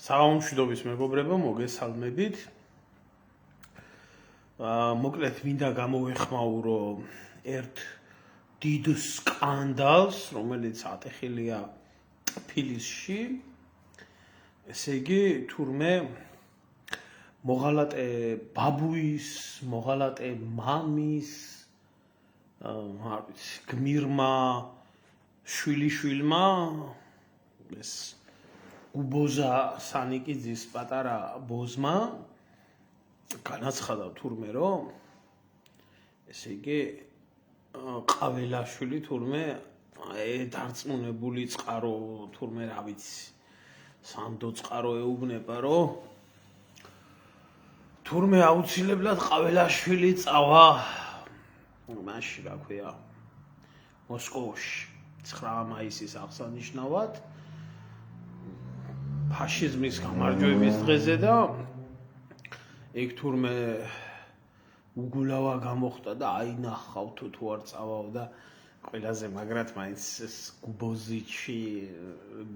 საღამომშვიდობის მეგობრებო, მოგესალმებით. მოკლედ მინდა გამოვეხმაურო ერთ დიდ სკანდალს, რომელიც ატეხილია თბილისში. ესე იგი, თურმე მოღალატე ბაბუის, მოღალატე მამის, გმირმა შვილიშვილმა ეს გუბოზა სანიკიძის პატარა ბოზმა განაცხადა თურმე რომ ესე იგი ყაველაშვილი თურმე დარწმუნებული წყარო თურმე რა ვიცი სანდო წყარო ეუბნება რომ თურმე აუცილებლად ყაველაშვილი წავა მაშინ რა ქვია მოსკოვში 9 მაისის აღსანიშნავად ფაშიზმის გამარჯვების დღეზე და ეგ თურმე უგულავა გამოხდა და აინახავთო თუ არ წავაო და ყველაზე მაგრად მაინც ეს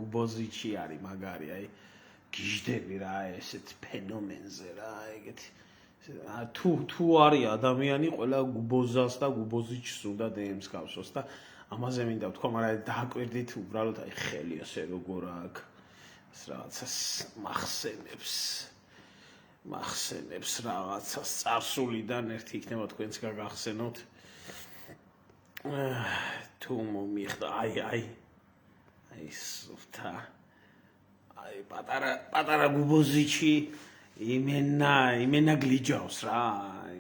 გუბოზიჩი არის მაგარი აი გიждები რა ესეთ ფენომენზე რა ეგეთი თუ არის ადამიანი ყველა გუბოზას და გუბოზიჩს უნდა დეემს გავსოს და ამაზე მინდა ვთქვა მაგრამ დააკვირდით უბრალოდ აი ხელი ასე როგორ აქვს რაღაცას მახსენებს რაღაცას წარსულიდან ერთი იქნება თქვენც გაგახსენოთ თუ მომიხდა აი სუფთა აი პატარა გუბოზიჩი იმენა გლიჯავს რა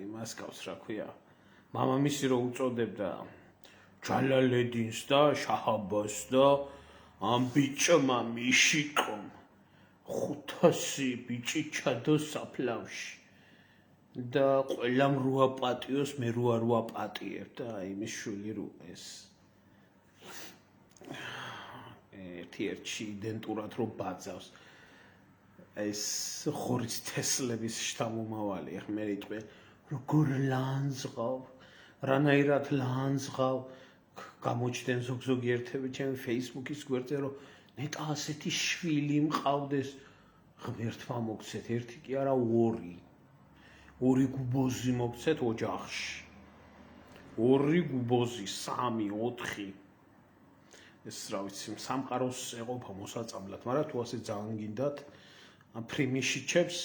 იმას გავს რა ქვია მამამისი რო უწოდებდა ჯალალედინს და შაჰაბას და ამ ბიჭმა მიშიკომ 500 ბიჭი ჩადო საფლავში და ყველამ რო აპატიოს მე რო არ ვაპატიებ და იმის შვილი რო ეს ერთ-ერთი იდენტურად რო ბაძავს ეს ხორის თესლების შთამომავალი ახ მე რიტყვე როგორ ლანძღავ რანაირად ლანძღავ გამოჩნდნენ ზოგიერთები ჩემი Facebook-ის გვერდზე რომ ნეტა ასეთი შვილი მყავდეს ღმერთმა მოგცეთ ერთი კი არა ორი გუბოზი მოგცეთ ოჯახში ორი გუბოზი 3 4 ეს რა ვიცი სამყაროს ეყოფა მოსაწამლად მაგრამ თუ ასე ძალიან გინდათ ფრიმიში ჩებს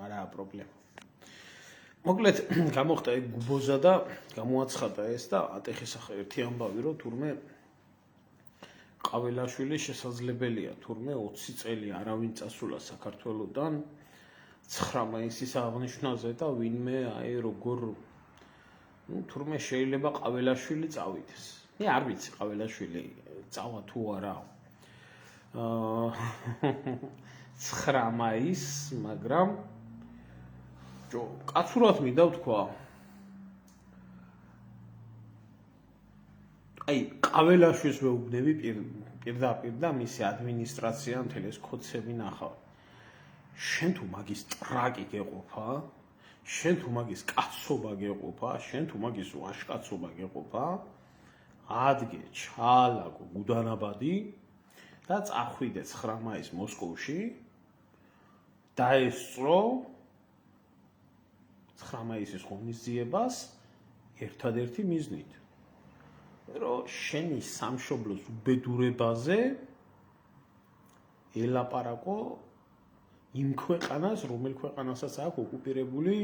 არაა პრობლემა მოკლედ გამოხდა ეგ გუბოზა და გამოაცხადა ეს და ატეხისახა ერთი ამბავი რომ თურმე ყაველაშვილი შესაძლებელია თურმე 20 წელი არავინ წასულა საქართველოსდან 9 მაისის აღნიშვნაზე და ვინმე აი როგორ თურმე შეიძლება ყაველაშვილი წავიდეს მე არ ვიცი ყაველაშვილი წავა თუ არა 9 მაისს მაგრამ კაცურად მინდა ვთქვა აი ყაველაშვილს ვეუბნები პირდაპირ და მისი ადმინისტრაცია მთელი ეს კოცები ნახავ შენ თუ მაგის ტრაკი გეყოფა შენ თუ მაგის კაცობა გეყოფა შენ თუ მაგის ვაშკაცობა გეყოფა ადგე ჩალაგო გუდანაბადი და წახვიდე 9 მაისს მოსკოვში დაესწრო 9 მაისის ღონისძიებას ერთადერთი მიზნით რომ შენი სამშობლოს უბედურებაზე ელაპარაკო იმ ქვეყანას რომელ ქვეყანასაც აქვს ოკუპირებული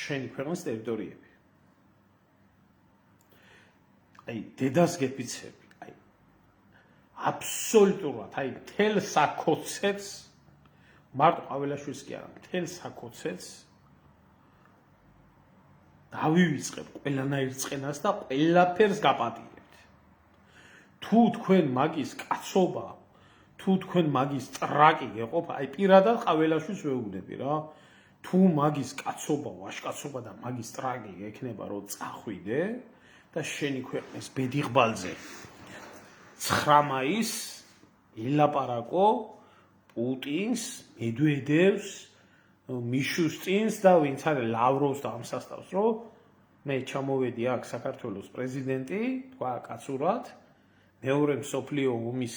შენი ქვეყნის ტერიტორიები აი დედას გეფიცები აი აბსოლუტურად აი თელ საკოცებს მარტო ყაველაშვილს კი არა თელ საკოცებს დავივიწყებ ყველანაირ წყენას და ყველაფერს გაპატიებთ თუ თქვენ მაგის კაცობა თუ თქვენ მაგის ტრაკი გეყოფა აი პირადად ყაველაშვილს ვეუბნები რა თუ მაგის კაცობა ვაშკაცობა და მაგის ტრაკი ექნება რომ წახვიდე და შენი ქვეყნის ბედიღბალზე 9 მაისს ელაპარაკო პუტინს მედვედევს მიშუსტინს და ვინც არის ლავროვს და ამ სასტავს რომ მე ჩამოვედი აქ საქართველოს პრეზიდენტი თქვა კაცურად მეორე მსოფლიო ომის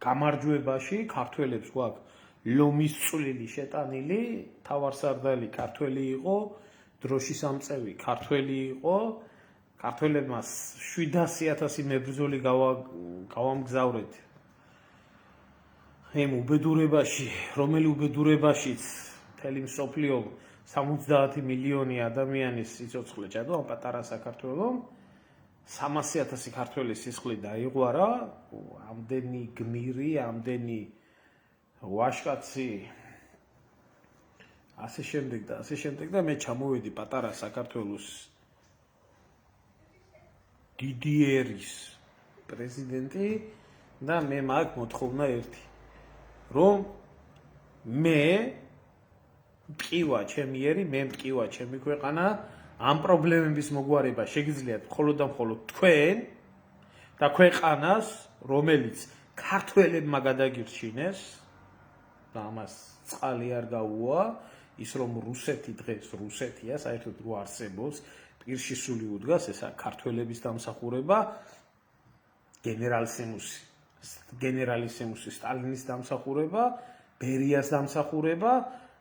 გამარჯვებაში ქართველებს გვაქვს ლომის წვლილი შეტანილი, თავარსარდალი ქართველი იყო, დროშის ამწევი ქართველი იყო, ქართველებმა 700,000 მებრძოლი გავამგზავრეთ იმ უბედურებაში, რომელი უბედურებაშიც მთელი მსოფლიო 70 მილიონი ადამიანის სიცოცხლე ჭადო ამ პატარა საქართველოს 300,000 ქართველის სისხლი დაიღვარა, ამდენი გმირი, ამდენი ვაშკაცი, ასე შემდეგ და მე ჩამოვედი პატარა საქართველოს დიდი ერის პრეზიდენტი და მე მაგ მოთხოვნა ერთი, რომ მე მტკივა ჩემი ერი, მე მტკივა ჩემი ქვეყანა, ამ პრობლემების მოგვარება შეგიძლიათ მხოლოდ და მხოლოდ თქვენ და ქვეყანას, რომელიც ქართველებმა გადაგირჩინეს და ამას წყალი არ გაუვა, ის რომ რუსეთი დღეს რუსეთია, საერთოდ რო არსებობს, პირში სული უდგას, ესა ქართველების დამსახურება, გენერალისიმუსი სტალინის დამსახურება, ბერიას დამსახურება,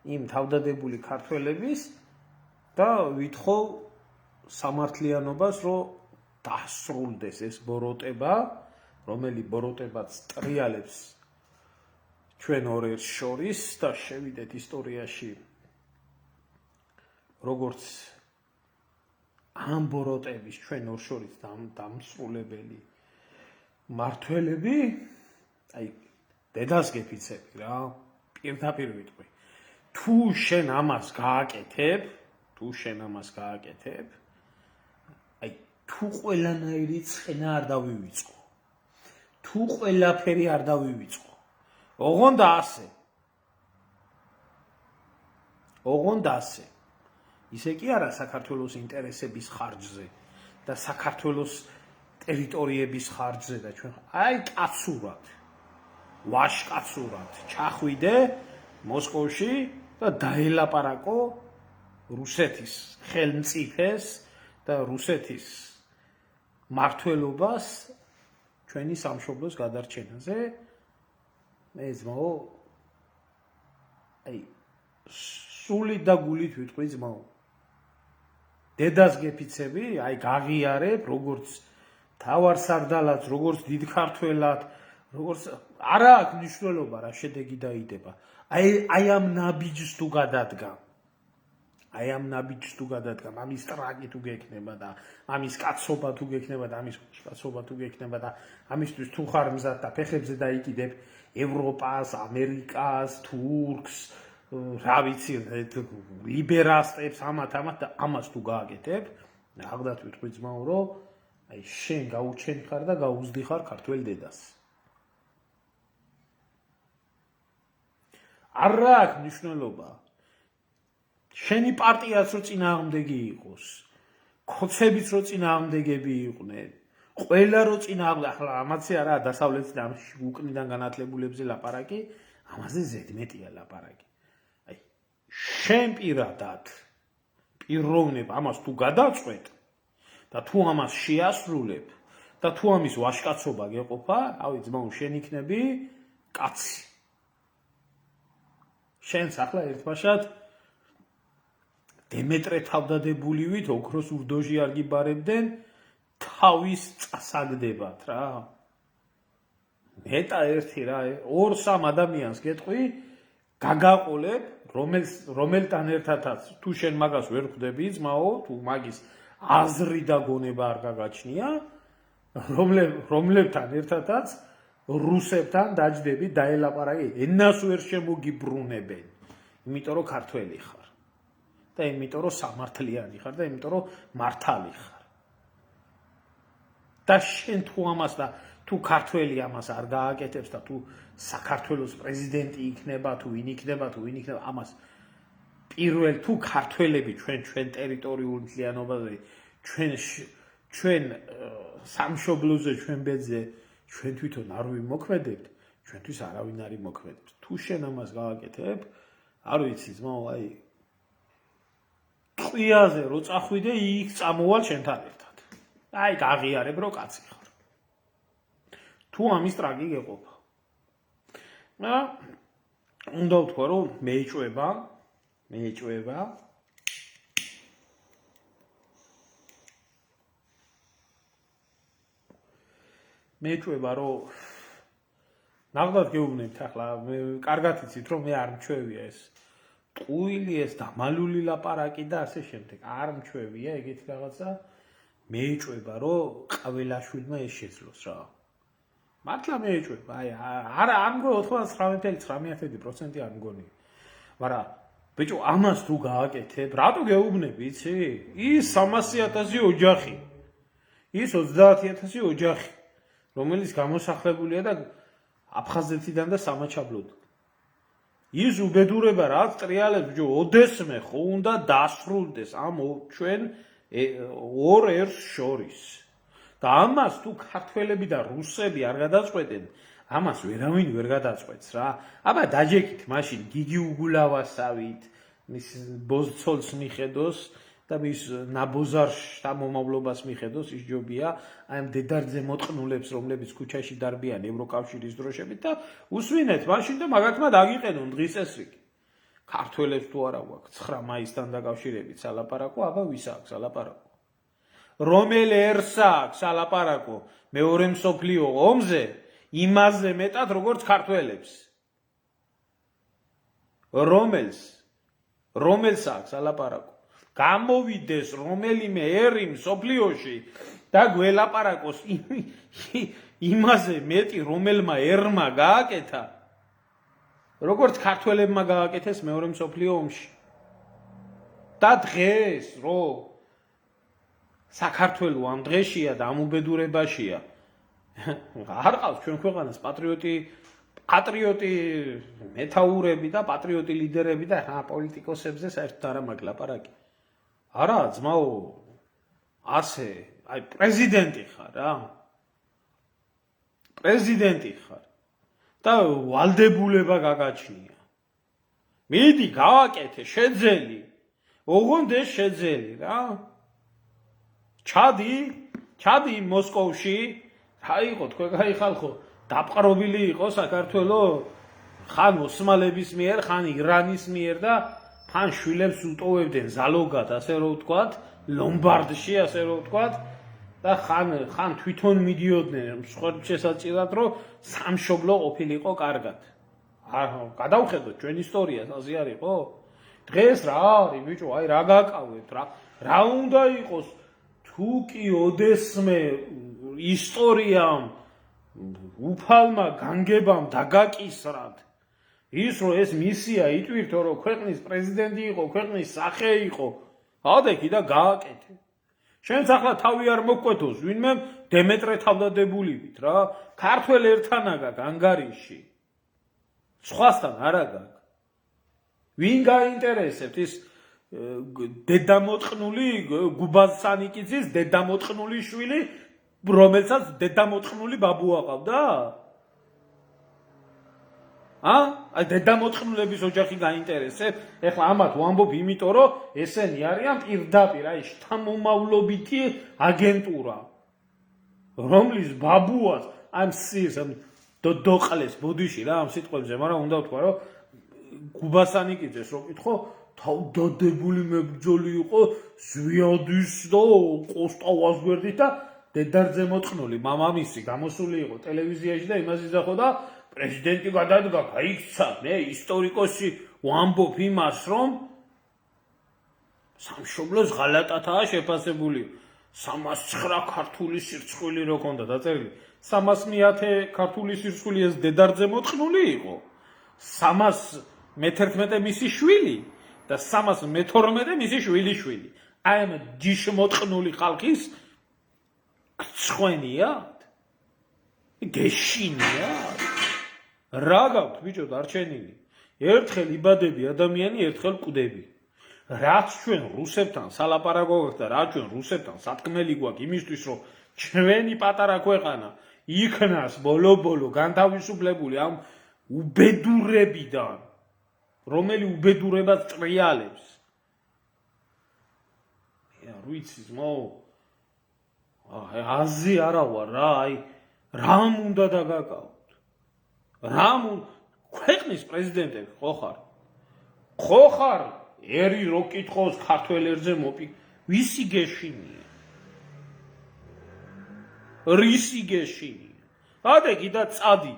იმ თავდადებული ქართველების და ვითხოვ სამართლიანობას, რომ დასრულდეს ეს ბოროტება, რომელი ბოროტებაც ტრიალებს ჩვენ ორ ერთს შორის და შევიდეთ ისტორიაში როგორც ამ ბოროტების ჩვენ ორ შორის დამსრულებელი მართველები, აი დედას გეფიცები რა, პირდაპირ ვიტყვი. თუ შენ ამას გააკეთებ, აი თუ ყველანაირი ცხენა არ დავივიწყო, თუ ყველაფერი არ დავივიწყო, ოღონდ ასე. ისე კი არა საქართველოს ინტერესების ხარჯზე და საქართველოს ტერიტორიების ხარჯზე და ჩვენ აი კაცურად, ვაშკაცურად ჩახვიდე მოსკოვში და დაელაპარაკო რუსეთის ხელმწიფეს და რუსეთის მართლობას ჩვენი სამშობლოს გადარჩენაზე. მე ძმაო, აი სულით და გულით ვიტყვი ძმაო, დედას გეფიცები, აი გაღიარებ, როგორც თავარსარდალად, როგორც დიდ ქართველად, როგორც არა აქვს მნიშვნელობა რა შედეგი დაიდება. აი ამ ნაბიჯს თუ გადადგამ, ამის ტრაკი თუ გექნება და ამის კაცობა თუ გექნება და ამის კაცობა თუ გექნება და ამისთვის თუ ხარ მზად და ფეხებზე დაიკიდებ ევროპას, ამერიკას, თურქს, რა ვიცი, ლიბერასტებს, ამათ და ამას თუ გააკეთებ, აღდათ ვიტყვი ძმაო, რომ აი შენ გაუჩენი ხარ და გაუზდი ხარ ქართველ დედას. არ აქვს მნიშვნელობა. შენი პარტიაც რო წინააღმდეგი იყოს, ქოცებიც რო წინააღმდეგები იყვნენ, ყველა რო ახლა ამაცი არა დასავლეთიდან უკნიდან განათლებულებზე ლაპარაკი, ამაზე ზედმეტია ლაპარაკი. აი შენ პირადად პიროვნებ ამას თუ გადაწყვეტ და თუ ამას შეასრულებ და თუ ამის ვაშკაცობა გეყოფა, ავი ძმაო, შენ იქნები კაცი. შენს ახლა ერთბაშად დემეტრე თავდადებულივით ოქროს ურდოში არ გიბარებდნენ, თავის წასაგდებათ რა. მეტა ერთი რა, 2-3 ადამიანს გეტყვი, გაგაყოლებ, რომელთან ერთადაც თუ შენ მაგას ვერ ხვდები, ძმაო, თუ მაგის აზრი და გონება არ გაგაჩნია, რომლებთან ერთადაც რუსებთან დაჯდები, დაელაპარაკე, ენას ვერ შემოგიბრუნებენ, იმიტომ რომ ქართველი ხარ და იმიტომ რომ სამართლიანი ხარ და იმიტომ რომ მართალი ხარ. და შენ თუ ამას და თუ ქართველი ამას არ გააკეთებს და თუ საქართველოს პრეზიდენტი იქნება, თუ ვინ იქნება, ამას პირველ თუ ქართველები ჩვენ ტერიტორიულ მთლიანობაზე, ჩვენ სამშობლოზე, ჩვენ ბედზე, ჩვენ თვითონ არ ვიმოქმედებთ, ჩვენთვის არავინ არ იმოქმედებს. თუ შენ ამას გააკეთებ, არ ვიცი ძმაო, აი ყიაზე რო წახვიდე, იქ წამოვალ შენთან ერთად. აი გაღიარებ, რომ კაცი ხარ. თუ ამის ტრაკი გეყოფა. უნდა ვთქვა, რომ მეეჭვება რომ ნახდათ გეუბნებთ ახლა მე კარგად იცით რომ მე არ მჩვევია ეს ტყუილი ეს დამალული ლაპარაკი და ასე შემდეგ არ მჩვევია ეგეთი რაღაცა მეეჭვება რომ ყველაშვილმა ეს შეძლოს რა მართლა მეეჭვება აი არა არ მგონი 99.9% არ მგონი მაგრამ ბიჭო ამას თუ გააკეთებ რატო გეუბნები იცი ის 300,000 ოჯახი ის 30,000 ოჯახი რომელიც გამოსახლებულია და აფხაზეთიდან და სამაჩაბლოდ ის უბედურება რაც ტრიალებს ბიჭო ოდესმე ხო უნდა დასრულდეს ამ ჩვენ ორ ერს შორის და ამას თუ ქართველები და რუსები არ გადაწყვეტენ ამას ვერავინ ვერ გადაწყვეტს რა აბა დაჯექით მაშინ გიგი უგულავასავით მის ბოზცოლს მიხედოს და მის ნაბოზარ შთამომავლობას მიხედოს ის ჯობია აი ამ დედარძე მოტყნულებს რომლებიც ქუჩაში დარბიან ევროკავშირის დროშებით და უსვინეთ მაშინ და მაგათმა დაგიყენონ დღის წესრიგი ქართველებს თუ არა გვაქვს 9 მაისთან დაკავშირებით სალაპარაკო აბა ვის აქვს სალაპარაკო რომელ ერს აქვს სალაპარაკო მეორე მსოფლიო ომზე იმაზე მეტად როგორც ქართველებს რომელს აქვს სალაპარაკო გამოვიდეს რომელიმე ერი მსოფლიოში და გველაპარაკოს იმაზე მეტი რომელმა ერმა გააკეთა როგორც ქართველებმა გააკეთეს მეორე მსოფლიო ომში და დღეს რო საქართველო ამ დღეშია და ამ უბედურებაშია არ ყავს ჩვენ ქვეყანას პატრიოტი მეთაურები და პატრიოტი ლიდერები და რა პოლიტიკოსებზე საერთოდ არ მაქვს ლაპარაკი არა ძმაო ასე აი პრეზიდენტი ხარ რა პრეზიდენტი ხარ და ვალდებულება გაგაჩნია მიდი გავაკეთე შეძელი ოღონდ ეს შეძელი რა ჩადი მოსკოვში რა იყო თქვენ კაი ხალხო დაპყრობილი იყო საქართველო ხან ოსმალების მიერ ხან ირანის მიერ და ხან შვილებს უტოვებდნენ ზალოგად ასე რომ ვთქვათ ლომბარდში ასე რომ ვთქვათ და ხან თვითონ მიდიოდნენ შესაძლოა რომ სამშობლო ყოფილიყო კარგად გადავხედოთ ჩვენ ისტორიას ასე არ იყო დღეს რა არის ბიჭო აი რა გაკავებთ რა უნდა იყოს თუ კი ოდესმე ისტორიამ უფალმა განგებამ დაგაკისრად ის რომ ეს მისია იტვირთო რომ ქვეყნის პრეზიდენტი იყო ქვეყნის სახე იყო ადექი და გააკეთე შენც ახლა თავი არ მოგკვეთოს ვინმე დემეტრე თავდადებულივით რა ქართველ ერთანაგა ანგარიში სხვასთან არა გაქვს ვინ გაინტერესებთ ის დედამოტყნული გუბაზ სანიკიძის დედამოტყნული შვილი რომელსაც დედამოტყნული ბაბუ აყავდა აი დედამოტყნულების ოჯახი გაინტერესებს ეხლა ამათ ვამბობ იმიტომ რომ ესენი არიან პირდაპირ აი შთამომავლობითი აგენტურა რომლის ბაბუას ამ დოყლეს ბოდიში რა ამ სიტყვებზე მაგრამ უნდა ვთქვა რომ გუბასანიკიძეს რო კითხო თავდადებული მებრძოლი იყო ზვიადის და კოსტა ვაზგვერდით და დედარძე მოტყნული მამამისი გამოსული იყო ტელევიზიაში და იმას იძახოდა პრეზიდენტი გადადგა გაიქცა მე ისტორიკოსი ვამბობ იმას რომ სამშობლოს ღალატათაა შეფასებული 309 ქართული სირცხვილი რო ქონდა დაწერილი 310 ქართული სირცხვილი ეს დედარძე მოტყნული იყო 311 მისი შვილი და 312 მისი შვილიშვილი აი ამ ჯიშმოტყნული ხალხის ცხენიათ გეშინიათ რა გაქვთ ბიჭო დარჩენილი ერთხელ იბადები ადამიანი ერთხელ კვდები რაც ჩვენ რუსებთან სალაპარაკო გვაქვს და რაც ჩვენ რუსებთან სათქმელი გვაქვს იმისთვის რომ ჩვენი პატარა ქვეყანა იქნას ბოლო განთავისუფლებული ამ უბედურებიდან რომელი უბედურებას ტრიალებს არ ვიცი ძმაო აზი არა ვარ რა აი რამ უნდა დაგაკავოთ რამ ქვეყნის პრეზიდენტები ხო ხარ? ხო ხარ? ერი რო კითხოს ქართველ ერზე ვისი გეშინია? რისი გეშინია? ადეგი და წადი.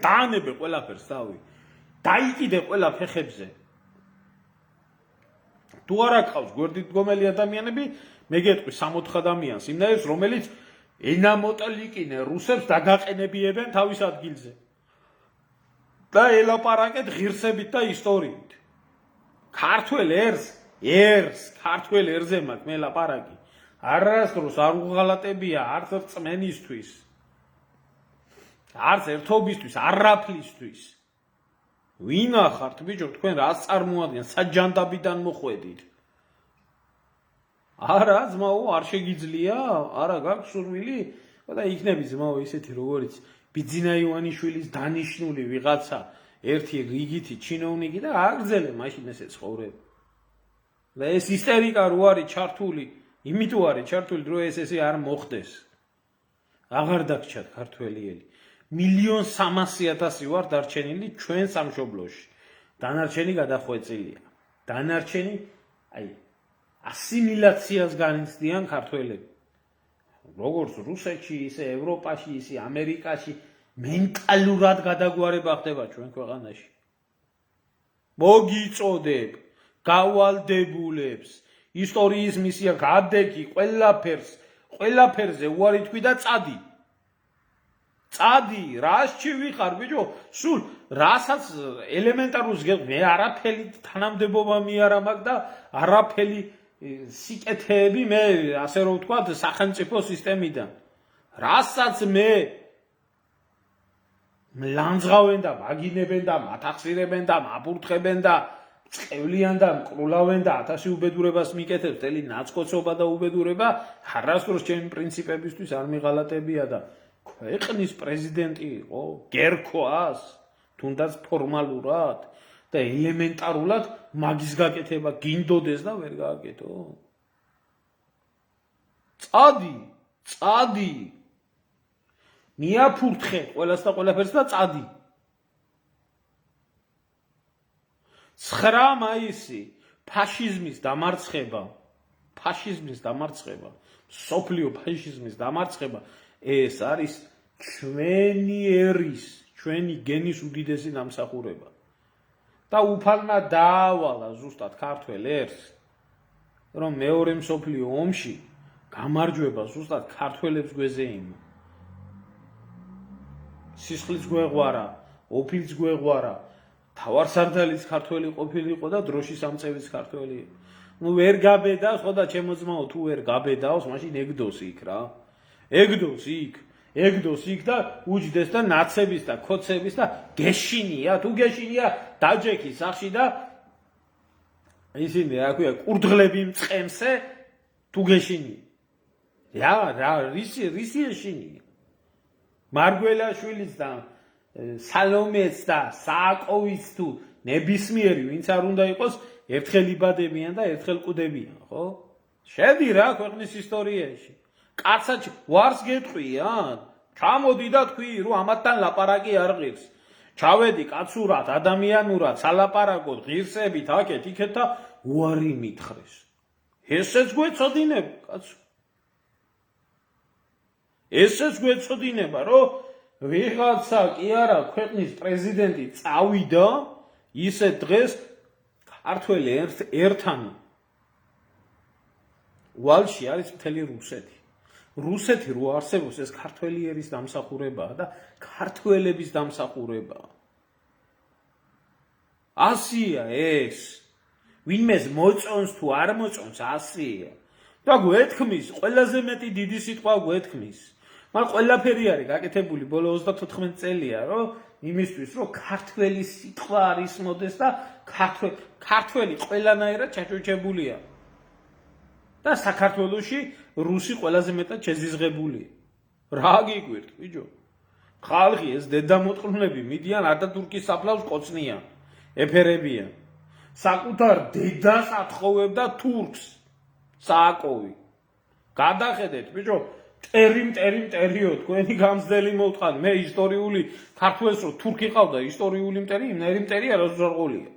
დაანებე ყველაფერს დავი. დაიკიდე ყველა ფეხებზე. თუ არა გყავს გვერდით მდგომელი ადამიანები, მე გეტყვი 60 ადამიანს, იმნაირს, რომელიც ენამოტლიკინე რუსებს დაგაყენებიებენ თავის ადგილზე. და ელაპარაკეთ ღირსებით და ისტორიით. ქართველ ქართველ ერზე მაქვს მე ლაპარაკი. არასდროს არ უღალატებია არც რწმენისთვის. არც ერთობისთვის, არაფლისთვის. ვინა ხართ ბიჭო, თქვენ რას წარმოადგენთ? საჯანდაბიდან მოხვედით. არა, ძმაო, არ შეგიძლია? არა, გაქვს სურვილი? და იქნები ძმაო ისეთი როგორიც ბიძინა ივანიშვილის დანიშნული ვიღაცა ერთი რიგითი ჩინოვნიკი და აგრძელე მაშინ ესე ცხოვრება. და ეს ისტერიკა რო არის ჩართული, იმიტომ არის ჩართული, რომ ესე არ მოხდეს. აღარ დაგჭათ ქართველიელი. 1,300,000 ვარ დარჩენილი ჩვენ სამშობლოში. დანარჩენი გადახვეწილია. დანარჩენი ასიმილაციას განიცდიან ქართველები. როგორც რუსეთში, ისე ევროპაში, ისე ამერიკაში მენტალურად გადაგვარება ხდება ჩვენ ქვეყანაში. მოგიწოდებ გავალდებულებს ისტორიის მისია გადეგი ყველაფერზე უარი თქვი და წადი. წადი, რასში ვიხარ ბიჭო? სულ რასაც ელემენტარულს გეტყვი, მე არაფერი თანამდებობა მე არ მაქვს და არაფერი სიკეთეები მე ასე რომ ვთქვათ სახელმწიფო სისტემიდან. რასაც მე ლანძღავენ და მაგინებენ და მათახსირებენ და მაბურთხებენ და წევლიან და მკრულავენ და 1000 უბედურებას მიკეთებს მთელი ნაცკოცობა და უბედურება არასდროს ჩემი პრინციპებისთვის არ მიღალატებია და ქვეყნის პრეზიდენტი იყო გერქოას თუნდაც ფორმალურად და ელემენტარულად მაგის გაკეთება გინდოდეს და ვერ გააკეთო. წადი მიაფურთხე ყველას და ყველაფერს და წადი. 9 მაისი ფაშიზმის დამარცხება, სოფლიო ფაშიზმის დამარცხება ეს არის ჩვენი გენის უდიდესი დამსახურება. და უფალმა დაავალა ზუსტად ქართველ ერს, რომ მეორე მსოფლიო ომში გამარჯვება ზუსტად ქართველებს გვეზეიმა. სისხლიც გვეღვარა, ოფილიც გვეღვარა, თავარსარდალიც ქართველი ყოფილიყო და დროშის ამწევიც ქართველი. ვერ გაბედავს, ხო და ჩემო ძმაო, თუ ვერ გაბედავს, მაშინ ეგდოს იქ რა. ეგდოს იქ და უჯდეს და ნაცების და ქოცების და გეშინია, თუ გეშინია დაჯექი სახში და ისინი რა ქვია, კურდღლები მწყემსე თუ გეშინია. რისი ეშინია? მარგველაშვილიც და სალომეც და სააკოვის თუ ნებისმიერი ვინც არ უნდა იყოს ერთხელ იბადებიან და ერთხელ ყუდებიან, ხო? შედი რა ქვეყნის ისტორიაში. კაცად ვარს გეტყვიან? ჩამოდი და თქვი, რომ ამათთან ლაპარაკი არ ღირს. ჩავედი კაცურად, ადამიანურად, სალაპარაკოდ, ღირსებით, აქეთ და უარი მითხრეს. ესეც გვეწოდინებ, კაცო. ესეც გვეწოდინება, რომ ვიღაცა კი არა ქვეყნის პრეზიდენტი წავიდა ისე დღეს ქართველი ერთან ვალში არის მთელი რუსეთი. რუსეთი რო არსებობს ეს ქართველი ერის დამსახურებაა და ქართველების დამსახურებაა. ასია ეს. ვინმეს მოწონს თუ არ მოწონს ასია. და გვეთქმის, ყველაზე მეტი დიდი სიტყვა გვეთქმის. მაგრამ ყველაფერი არის გაკეთებული ბოლო 34 წელია, რომ იმისთვის, რომ ქართველი სიტყვა არ ისმოდეს და ქართველი ყველანაირად ჩაჭუჭებულია. და საქართველოში რუსი ყველაზე მეტად შეზიზღებულია. რა გიგვირთ, ბიჭო? ხალხი ეს დედამოწყლუნები მიდიან ატათურქის საფლავს ყოცნიან, ეფერებიან. საკუთარ დედას ათხოვებდა თურქს. სააკოვი. გადახედეთ, ბიჭო, მტერიო თქვენი გამძლელი მოვთხრათ მე ისტორიული ქართველს რო თურქი ყავდა ისტორიული მტერი მტერი არა ზურღოლია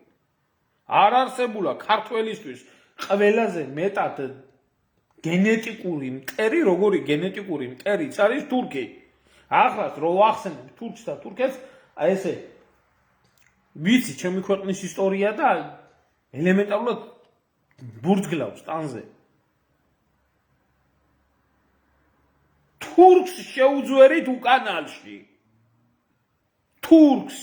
არ არსებულა ქართველისთვის ყველაზე მეტად გენეტიკური მტერი როგორი გენეტიკური მტერიც არის თურქი ახლაც რო ახსენებ თურქს და თურქეთს აი ესე ვიცი ჩემი ქვეყნის ისტორია და ელემენტარულად ბურთგლავს ტანზე თურქს შეუძვერით უკანალში თურქს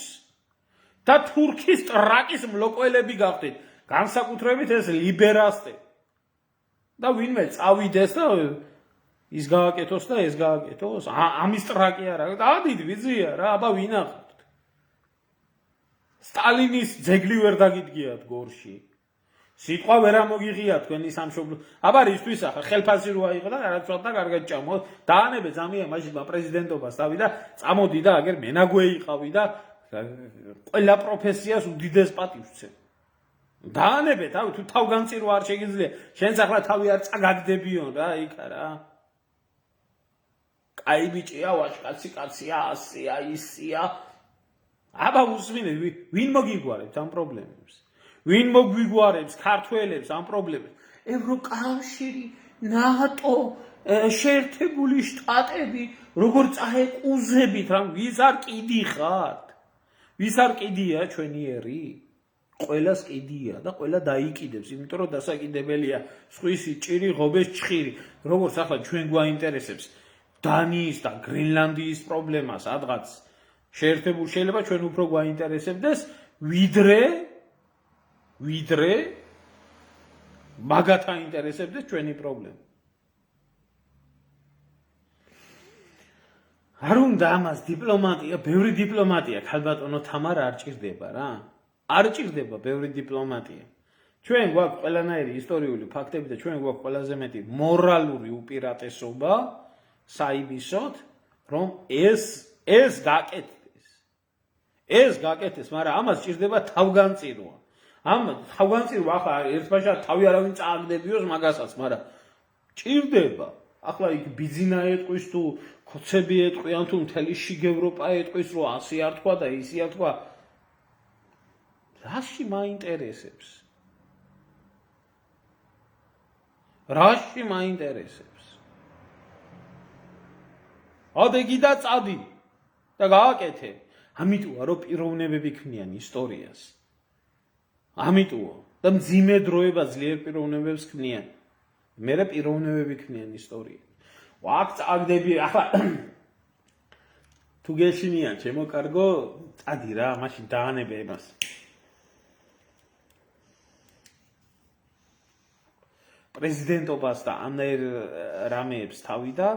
და თურქის ტრაკის მლოკველები გახდით განსაკუთრებით ეს ლიბერასტები და ვინმე წავიდეს და ის გააკეთოს და ეს გააკეთოს ამის ტრაკი არა დავდით ვიზია რა აბა ვინახავთ სტალინის ძეგლი ვერ დაგიდგიათ გორში სიტყვა ვერ ამოგიღია თქვენი სამშობლო აბა რისთვის ახლა ხელფასი რო აიღო და რაღაცა და კარგად ჭამო დაანებე ზამია მაშინ პრეზიდენტობას დავიდა წამოდი და აგერ მენაგვე იყავი და ყველა პროფესიას უდიდეს პატივს დაანებე თავი თუ თავგანწირო არ შეგიძლია შენც ახლა თავი არ წაგაგდებიო რა იქა რა კაი ბიჭია ვაჟკაცი კაცია ასია ისია აბა უსმინე ვინ მოგიგვარებს ამ პრობლემებს ვინ მოგვიგვარებს ქართველებს ამ პრობლემებს ევროკავშირი ნატო შეერთებული შტატები როგორ წაეყუზებით რა ვის არ კიდი ხართ ვის არ კიდია ჩვენიერი ყველას კიდია და ყველა დაიკიდებს იმიტომ რომ დასაკიდებელია სხვისი ჭირი ღობეს ჩხირი როგორც ახლა ჩვენ გვაინტერესებს დანიის და გრენლანდიის პრობლემა სადღაც შეერთებულ შეიძლება ჩვენ უფრო გვაინტერესებდეს ვიდრე მაგათ აინტერესებდეს ჩვენი პრობლემა არ უნდა ამას დიპლომატია ბევრი დიპლომატია ქალბატონო თამარ არ ჭირდება რა არ ჭირდება ბევრი დიპლომატია ჩვენ გვაქვს ყველანაირი ისტორიული ფაქტები და ჩვენ გვაქვს ყველაზე მეტი მორალური უპირატესობა საიბისოთ რომ ეს გაკეთდეს მაგრამ ამას ჭირდება თავგანწირვა ამ თავგანწირვა ახლა ერთბაშად თავი არავინ წააგდებიოს მაგასაც მაგრამ ჭირდება ახლა იქ ბიზინა ეტყვის თუ ქოცები ეტყვიან თუ მთელი შიგ ევროპა ეტყვის რომ ასე არ თქვა და ისე არ თქვა რაში მაინტერესებს ადეგი და წადი და გააკეთე ამიტოა რომ პიროვნებები ქმნიან ისტორიას ამიტოა და მძიმე დროება ძლიერ პიროვნებებს ქმნიან მერე პიროვნებები ქმნიან ისტორიას ვაკ წაგდები ახლა თუ გეშინიან ჩემო კარგო წადი რა მაშინ დაანებე იმას პრეზიდენტობას და ამნაირ რამეებს თავი და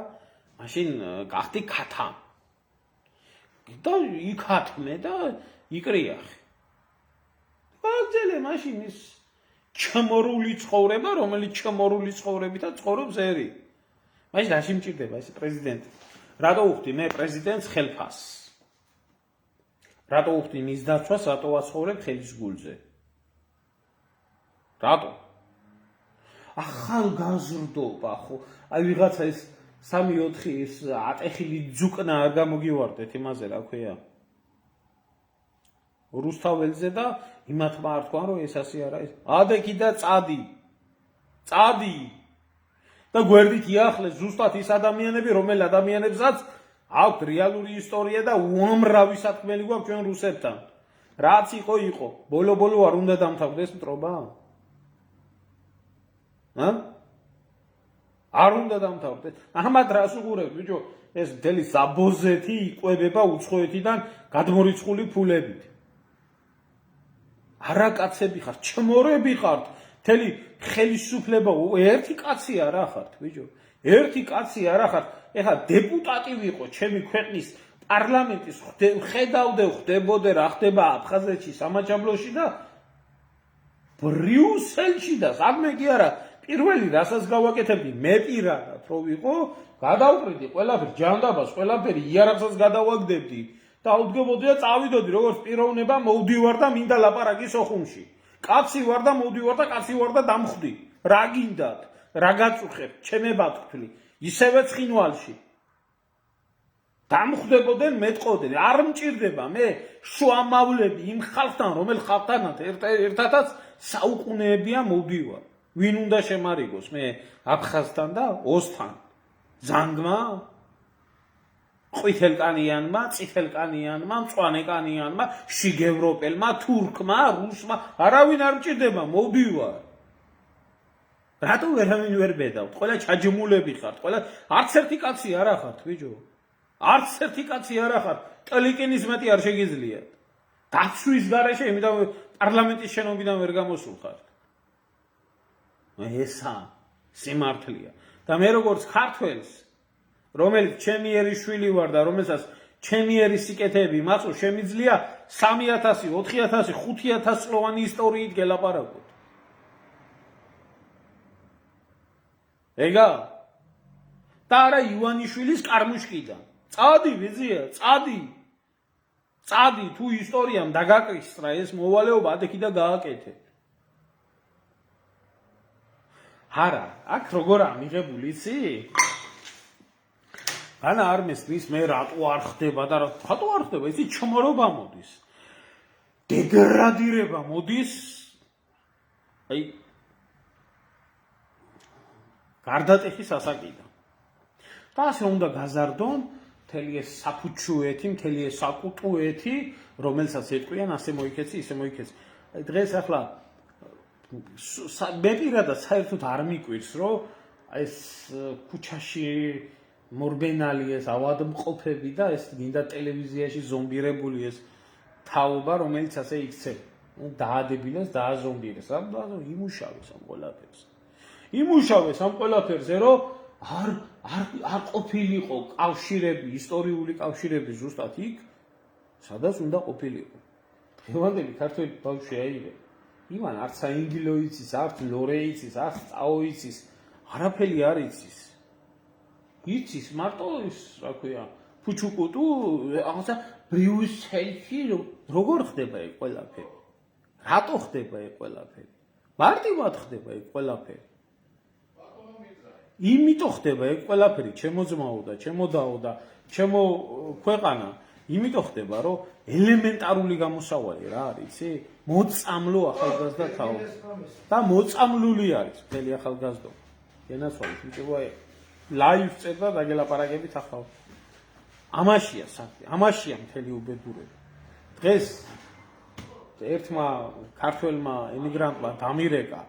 მაშინ გახდი ქათა და იქათმე და იკრიახე აგძელე მაშინ ის ჩმორული ცხოვრება რომელიც ჩმორული ცხოვრებითა ცხოვრობს ერი მაშინ რა შემჭირდება ეს პრეზიდენტი რატო უხდი მე პრეზიდენტს ხელფასს რატო უხდი მის დაცვას რატო ვაცხოვრებ ხელის გულზე რატო ახალგაზრდობა ხო აი ვიღაცა ეს 3-4 ეს ატეხილი ძუკნა არ გამოგივარდეთ იმაზე რა ქვია რუსთაველზე და იმათმა არ თქვა რომ ეს ასე არა ეს ადეგი და წადი და გვერდით იახლეს ზუსტად ის ადამიანები რომელ ადამიანებსაც აქვთ რეალური ისტორია და უამრავი სათქმელი გვაქვს ჩვენ რუსებთან რაც იყო ბოლო არ უნდა დამთავრდეს მტრობა არ უნდა დამთავრდეს ამათ რას უყურებთ ბიჭო ეს მთელი საბოზეთი იყვებება უცხოეთიდან გადმორიცხული ფულებით არაკაცები ხართ ჩმორები ხართ მთელი ხელისუფლება ერთი კაცი არა ხართ ბიჭო ერთი კაცი არა ხართ ეხლა დეპუტატი ვიყო ჩემი ქვეყნის პარლამენტის ხედავდე რა ხდება აფხაზეთში სამაჯაბლოში და ბრიუსელში და სამე კი არა პირველი რასაც გავაკეთებდი მე პირადად რო ვიყო გადავყრიდი ყველაფერ ჯანდაბას ყველაფერი იარაღსაც გადავაგდებდი და ავდგებოდი და წავიდოდი როგორც პიროვნება მოვდივარ და მინდა ლაპარაკი სოხუმში კაცი ვარ და მოვდივარ და კაცი ვარ და დამხვდი რა გინდათ რა გაწუხებ ჩემებად ვთვლი ისევე ცხინვალში დამხვდებოდნენ მეტყოდენ არ მჭირდება მე შუამავლები იმ ხალხთან რომელ ხალხთანაც ერთადაც საუკუნეებია მოვდივარ ვინ უნდა შემარიგოს მე აფხაზთან და ოსთან ზანგმა ყვითელკანიანმა წითელკანიანმა მწვანეკანიანმა შიგევროპელმა თურქმა რუსმა არავინ არ მჭირდება მოვდივარ რატო ვერავინ ვერ ბედავთ ყველა ჩაჯმულები ხართ ყველა არც ერთი კაცი არ ახართ ბიჭო არც ერთი კაცი არ ახართ ტელიკინის მეტი არ შეგიძლიათ დაცვის გარეშე იმიტომ პარლამენტის შენობიდან ვერ გამოსულ ხართ ესა სიმართლეა და მე როგორც ქართველს რომელიც ჩემი ერიშვილი ვარ და რომელსაც ჩემი ერის სიკეთეები მაწვ შემიძლია 3000 4000 5000 წლოვანი ისტორიით გელაპარაკოთ ეგა და არა ივანიშვილის კარმუშკიდან წადი ვიზია წადი თუ ისტორიამ დაგაკისრა ეს მოვალეობა ადექი და გააკეთე არა აქ როგორ ამიღებული იცი ანა არ მესმის მე რატო არ ხდება და რატო არ ხდება იცი ჩმორობა მოდის დეგრადირება მოდის აი გარდატეხის ასაკიდან და ასე უნდა გაზარდონ მთელი ეს საფუჩუეთი მთელი ეს საკუტუეთი რომელსაც ეტყვიან ასე მოიქეცი ისე მოიქეცი აი დღეს ახლა მე პირადად საერთოდ არ მიკვირს რომ ეს ქუჩაში მორბენალი ეს ავადმყოფები და ეს გინდა ტელევიზიაში ზომბირებული ეს თაობა რომელიც ასე იქცევ დაადებილეს დააზომბირეს რა იმუშავეს ამ ყველაფერზე რომ არ ყოფილიყო კავშირები ისტორიული კავშირები ზუსტად იქ სადაც უნდა ყოფილიყო დღევანდელი ქართველი ბავშვი აიღე იმან არც საინგილო იცის არც ლორე იცის არც წაო იცის არაფერი არ იცის მარტო ის რა ქვია ფუჩუკუტუ აღსა ბრიუსელში როგორ ხდება ეს ყველაფერი რატო ხდება ეს ყველაფერი მარტივად ხდება ეს ყველაფერი იმიტომ ხდება ეს ყველაფერი ჩემო ძმაო და ჩემო დაო და ჩემო ქვეყანა იმიტომ ხდება რომ ელემენტარული გამოსავალი რა არის იცი მოწამლო ახალგაზრდა თაობა და მოწამლული არის მთელი ახალგაზრდობა გენაცვალეთ მიწვა ლაივ წერდა დაგელაპარაკებით ახლა ამაშია საქმე ამაშია მთელი უბედურება დღეს ერთმა ქართველმა ემიგრანტმა დამირეკა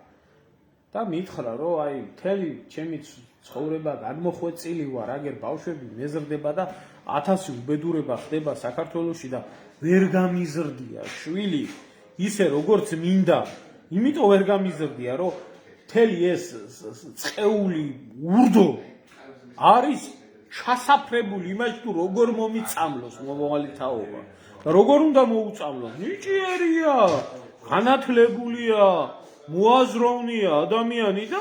და მითხრა რომ აი მთელი ჩემი ცხოვრება გადმოხვეწილი ვარ აგერ ბავშვები მეზრდება და 1000 უბედურება ხდება საქართველოში და ვერ გამიზრდია შვილი ისე როგორც მინდა იმიტომ ვერ გამიზრდია რომ მთელი ეს წეული ურდო არის ჩასაფრებული იმაში თუ როგორ მომიწამლოს მომავალი თაობა და როგორ უნდა მოუწამლოს ნიჭიერია განათლებულია მოაზროვნეა ადამიანი და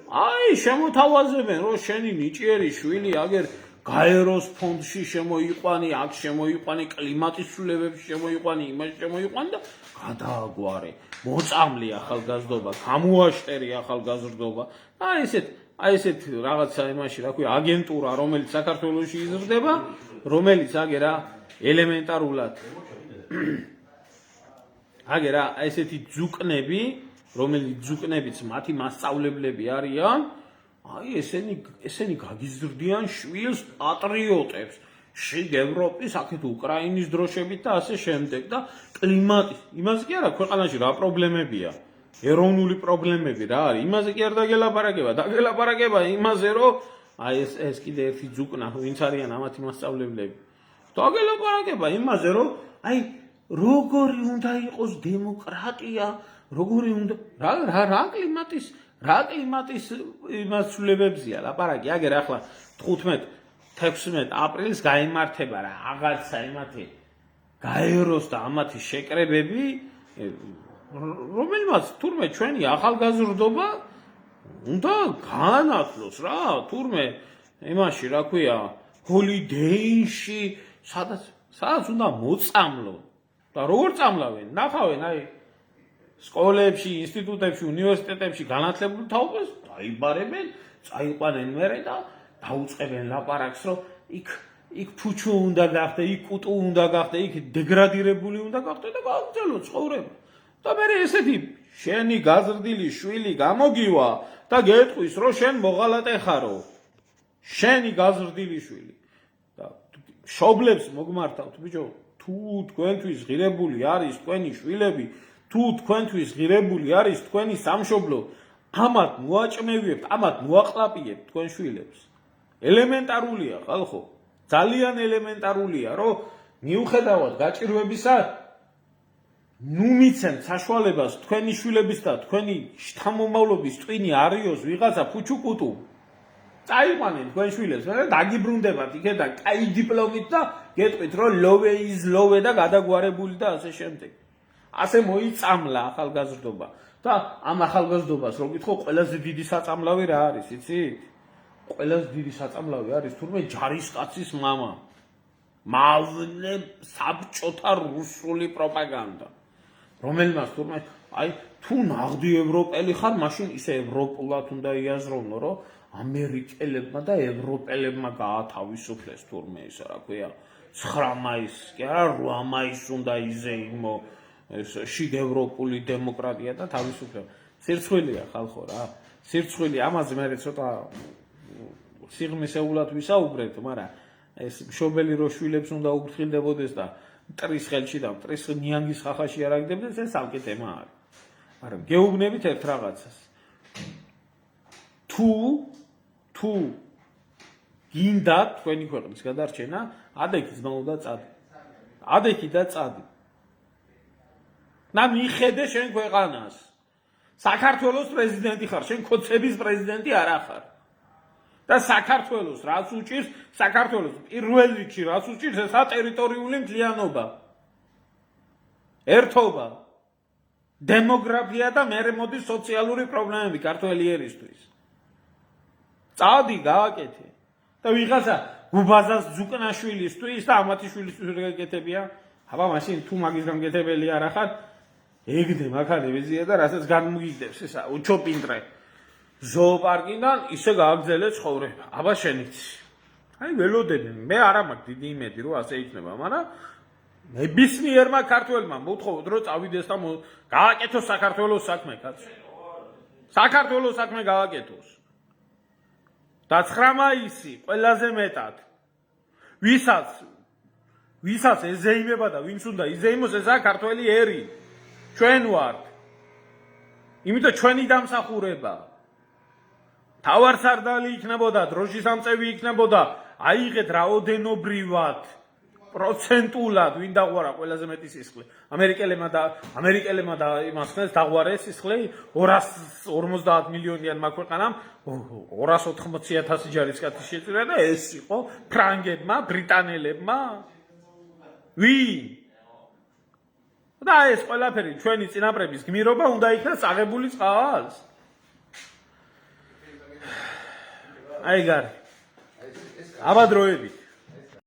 აი შემოთავაზებენ რომ შენი ნიჭიერი შვილი აგერ გაეროს ფონდში შემოიყვანი აქ შემოიყვანი კლიმატის ცვლილებებში შემოიყვანი იმაში შემოიყვანი და გადააგვარე მოწამლე ახალგაზრდობა გამოაშტერე ახალგაზრდობა აი ესეთ რაღაცა იმაში რა ქვია აგენტურა რომელიც საქართველოში იზრდება რომელიც აგერა ელემენტარულად აგერა ესეთი ძუკნები რომელიც ძუკნებიც მათი მასწავლებლები არიან აი ესენი გაგიზრდიან შვილს პატრიოტებს შიგ ევროპის აქეთ უკრაინის დროშებით და ასე შემდეგ და კლიმატის იმას კი არა ქვეყანაში რა პრობლემებია ეროვნული პრობლემები რა არის იმაზე კი არ დაგელაპარაკება იმაზე რომ აი ეს კიდე ერთი ძუკნა ვინც არიან ამათი მასწავლებლები დაგელაპარაკება იმაზე რომ აი როგორი უნდა იყოს დემოკრატია როგორი უნდა რა კლიმატის იმას ცვლილებებზია ლაპარაკი აგერ ახლა 15-16 აპრილს გაიმართება რა აღარცა იმათი გაეროს და ამათი შეკრებები რომელმაც თურმე ჩვენი ახალგაზრდობა უნდა გაანათლოს რა თურმე იმაში რა ქვია ჰოლიდეიში სადაც უნდა მოწამლო და როგორ წამლავენ ნახავენ აი სკოლებში, ინსტიტუტებში, უნივერსიტეტებში განათლებული თაობას დაიბარებენ, წაიყვანენ მერე და დაუწყებენ ლაპარაკს, რომ იქ ფუჩუ უნდა გახდე, იქ კუტუ უნდა გახდე, იქ დეგრადირებული უნდა გახდე და გააგრძელო ცხოვრება. და მე ესეთი შენი გაზრდილი შვილი გამოგივა და გეტყვის, რომ შენ მოღალატე ხარო. შენი გაზრდილი შვილი. და მშობლებს მოგმართავთ, ბიჭო, თუ თქვენთვის ღირებული არის თქვენი შვილები, თუ თქვენთვის ღირებული არის თქვენი სამშობლო, ამათ მოაჭმევიებთ, ამათ მოაყლაპიებთ თქვენ შვილებს. ელემენტარულია, ხალხო. ძალიან ელემენტარულია, რომ მიუხედავად გაჭირვებისა, ნუ მიცემთ საშუალებას თქვენი შვილების და თქვენი შთამომავლობის ტვინი არიოს ვიღაცა ფუჩუკუტუ. წაიყვანენ თქვენ შვილებს, მაგრამ დაგიბრუნდებათ იქედან კაი დიპლომით და გეტყვით, რომ ლოვე ის ლოვე და გადაგვარებული და ასე შემდეგ. ასე მოიწამლა ახალგაზრდობა და ამ ახალგაზრდობას რო გითხო, ყველაზე დიდი საწამლავი რა არის, იცით? ყველაზე დიდი საწამლავი არის თურმე ჯარისკაცის მამა. მავნე საბჭოთა რუსული პროპაგანდა. რომელმაც თურმე აი თუ ნაღდი ევროპელი ხარ, მაშინ ისე ევროპულად უნდა იაზროვნო, რომ ამერიკელებმა და ევროპელებმა გაათავისუფლეს თურმე ისა რა ქვია 9 მაისს, კი არა 8 მაისს უნდა იზეიმო ეს შიგ ევროპული დემოკრატია და თავისუფლება. სირცხვილია ხალხო რა. სირცხვილი ამაზე მე ცოტა სიღრმისეულად ვისაუბრეთ, მაგრამ ეს მშობელი რო შვილებს უნდა უფრთხილდებოდეს და მტრის ხელში და მტრის ნიანგის ხახაში არ აგდებდეს, ეს სამკე თემა არის. მაგრამ გეუბნებით ერთ რაღაცას. თუ გინდათ თქვენი ქვეყნის გადარჩენა, ადექი ძმა უნდა წადი. ადექი და წადი. და მიხედე შენ ქვეყანას. საქართველოს პრეზიდენტი ხარ, შენ ქოცების პრეზიდენტი არ ხარ. და საქართველოს რაც უჭირს, საქართველოს პირველ რიგში რაც უჭირს, ესა ტერიტორიული მთლიანობა. ერთობა. დემოგრაფია და მერე მოდის სოციალური პრობლემები ქართველი ერისთვის. წადი გააკეთე. და ვიღაცა გუბაზას ძუკნაშვილისთვის და ამათიშვილისთვის რა გეკეთებია? აბა მაშინ თუ მაგის გამგეთებელი არ ხარ, ეგდე მაქანებიზია და რასაც განმოგიგდებს ესა უჩოპინტრე. ზოოპარკიდან ისე გააგზელე ცხოვრება. აბა შენიც. აი ველოდებენ. მე არა მაქვს დიდი იმედი რომ ასე იქნება, მაგრამ ნებისმიერმა ქართველმა მოთხოვოთ რომ წავიდეს და გააკეთოს საქართველოს საქმე, კაცო. საქართველოს საქმე გააკეთოს. და 9 მაისი ყველაზე მეტად ვისაც ეზეიმება და ვინც უნდა იზეიმოს, ესაა ქართველი ერი. ჩვენ ვართ. იმიტომ ჩვენი დამსახურება. თავარსარდალი იქნებოდა, დროშისამწევი იქნებოდა, აიღეთ რაოდენობრივად, პროცენტულად, ვინ დაღვარა ყველაზე მეტი სისხლი. ამერიკელებმა და იმას ხეს დაღვარეს სისხლი 250 მილიონიანმა ქვეყანამ 280,000 ჯარისკაცი შეწირა და ეს იყო ფრანგებმა, ბრიტანელებმა. ვინ? და ეს ყველაფერი ჩვენი წინაპრების გმირობა უნდა იქნას აღებული წყალს. აი გარ. აბა დროებით.